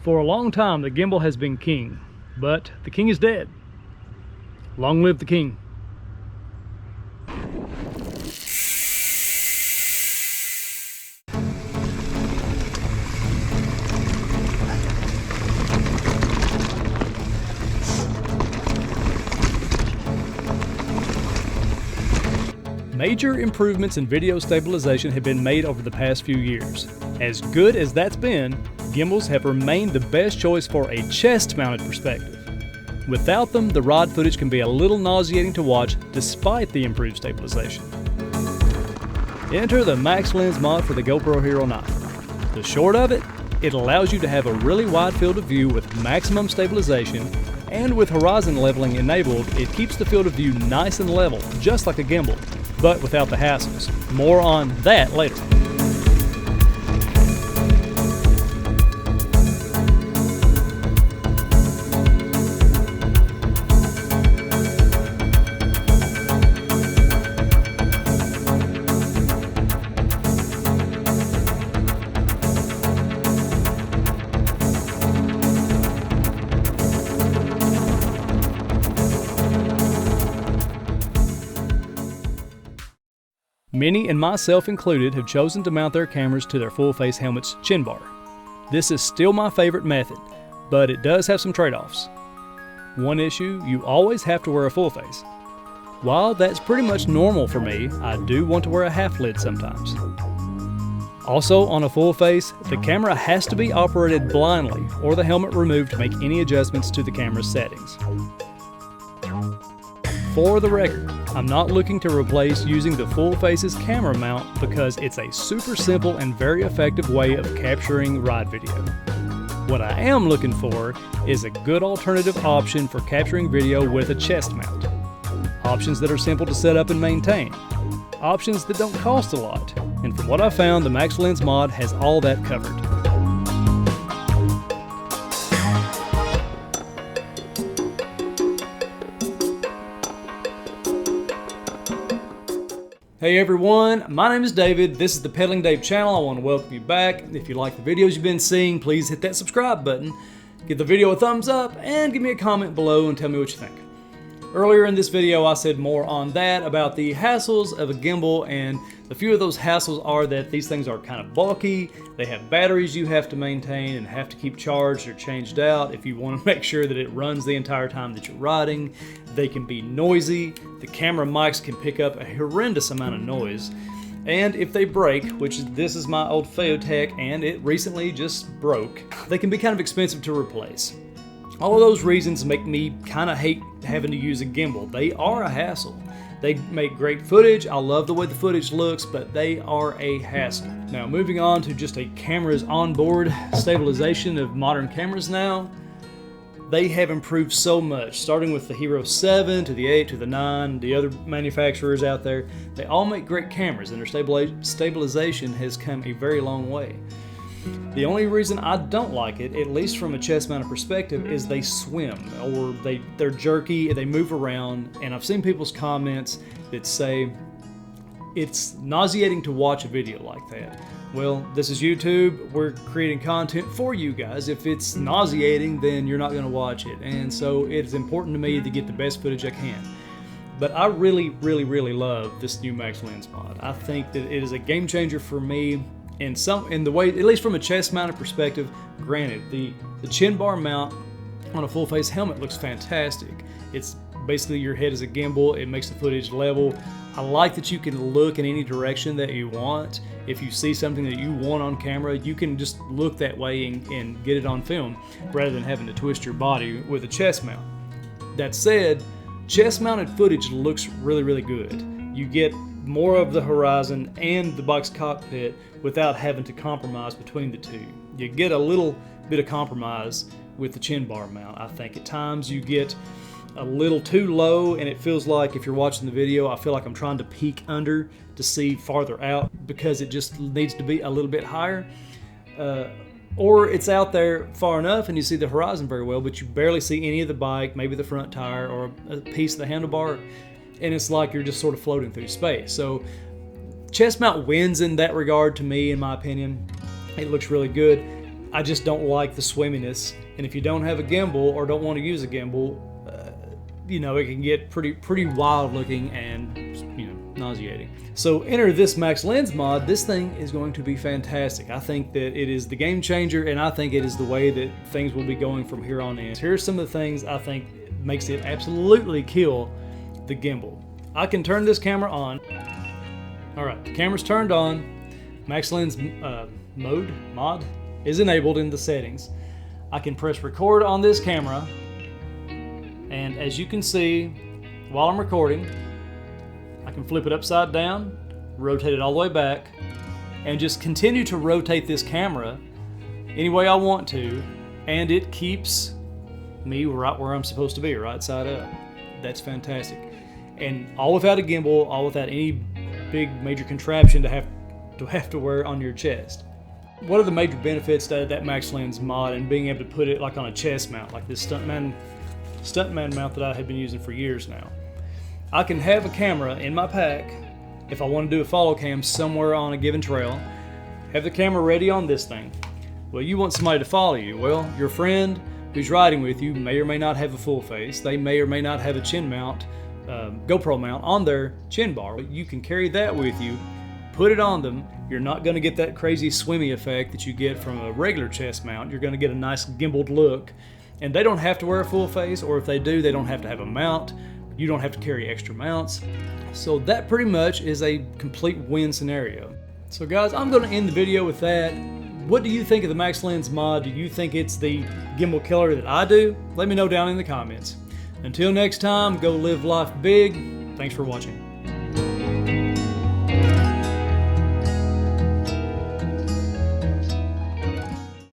For a long time, the gimbal has been king, but the king is dead. Long live the king. Major improvements in video stabilization have been made over the past few years. As good as that's been, gimbals have remained the best choice for a chest-mounted perspective. Without them, the rod footage can be a little nauseating to watch despite the improved stabilization. Enter the Max Lens mod for the GoPro Hero 9. The short of it, it allows you to have a really wide field of view with maximum stabilization, and with horizon leveling enabled, it keeps the field of view nice and level, just like a gimbal, but without the hassles. More on that later. Many, and myself included, have chosen to mount their cameras to their full-face helmet's chin bar. This is still my favorite method, but it does have some trade-offs. One issue, you always have to wear a full face. While that's pretty much normal for me, I do want to wear a half lid sometimes. Also, on a full face, the camera has to be operated blindly or the helmet removed to make any adjustments to the camera's settings. For the record, I'm not looking to replace using the full face's camera mount because it's a super simple and very effective way of capturing ride video. What I am looking for is a good alternative option for capturing video with a chest mount. Options that are simple to set up and maintain. Options that don't cost a lot. And from what I found, the Max Lens mod has all that covered. Hey everyone, my name is David. This is the Pedaling Dave channel. I want to welcome you back. If you like the videos you've been seeing, please hit that subscribe button, give the video a thumbs up, and give me a comment below and tell me what you think. Earlier in this video, I said more on that about the hassles of a gimbal, and a few of those hassles are that these things are kind of bulky, they have batteries you have to maintain and have to keep charged or changed out if you want to make sure that it runs the entire time that you're riding. They can be noisy, the camera mics can pick up a horrendous amount of noise, and if they break, which this is my old Feotech and it recently just broke, they can be kind of expensive to replace. All of those reasons make me kind of hate having to use a gimbal. They are a hassle. They make great footage. I love the way the footage looks, but they are a hassle. Now, moving on to just a camera's onboard stabilization of modern cameras now, they have improved so much, starting with the Hero 7 to the 8 to the 9, the other manufacturers out there. They all make great cameras, and their stabilization has come a very long way. The only reason I don't like it, at least from a chest-mounted perspective, is they swim, or they're jerky, they move around, and I've seen people's comments that say it's nauseating to watch a video like that. Well, this is YouTube. We're creating content for you guys. If it's nauseating, then you're not going to watch it, and so it is important to me to get the best footage I can. But I really love this new Max Lens mod. I think that it is a game changer for me. In the way, at least from a chest-mounted perspective. Granted, the chin bar mount on a full-face helmet looks fantastic. It's basically your head is a gimbal. It makes the footage level. I like that you can look in any direction that you want. If you see something that you want on camera, you can just look that way and get it on film, rather than having to twist your body with a chest mount. That said, chest-mounted footage looks really good. You get more of the horizon and the box cockpit without having to compromise between the two. You get a little bit of compromise with the chin bar mount. I think at times you get a little too low, and it feels like, if you're watching the video, I feel like I'm trying to peek under to see farther out because it just needs to be a little bit higher. Or it's out there far enough and you see the horizon very well, but you barely see any of the bike, maybe the front tire or a piece of the handlebar, and it's like you're just sort of floating through space. So chest mount wins in that regard to me, in my opinion. It looks really good. I just don't like the swimminess. And if you don't have a gimbal or don't want to use a gimbal, you know, it can get pretty wild looking and, you know, nauseating. So enter this max lens mod. This thing is going to be fantastic. I think that it is the game changer, and I think it is the way that things will be going from here on in. Here's some of the things I think makes it absolutely kill the gimbal. I can turn this camera on. All right, the camera's turned on. Max lens mod is enabled in the settings. I can press record on this camera, and as you can see, while I'm recording, I can flip it upside down, rotate it all the way back, and just continue to rotate this camera any way I want to, and it keeps me right where I'm supposed to be, right side up. That's fantastic. And all without a gimbal, all without any big major contraption to have to wear on your chest. What are the major benefits to that max lens mod and being able to put it like on a chest mount, like this stuntman mount that I have been using for years now? I can have a camera in my pack if I want to do a follow cam somewhere on a given trail. Have the camera ready on this thing. Well, you want somebody to follow you. Well, your friend who's riding with you may or may not have a full face. They may or may not have a chin mount, GoPro mount on their chin bar. But you can carry that with you, put it on them. You're not going to get that crazy swimmy effect that you get from a regular chest mount. You're going to get a nice gimbaled look. And they don't have to wear a full face, or if they do, they don't have to have a mount. You don't have to carry extra mounts. So that pretty much is a complete win scenario. So guys, I'm going to end the video with that. What do you think of the max lens mod? Do you think it's the gimbal killer that I do? Let me know down in the comments. Until next time, go live life big. Thanks for watching.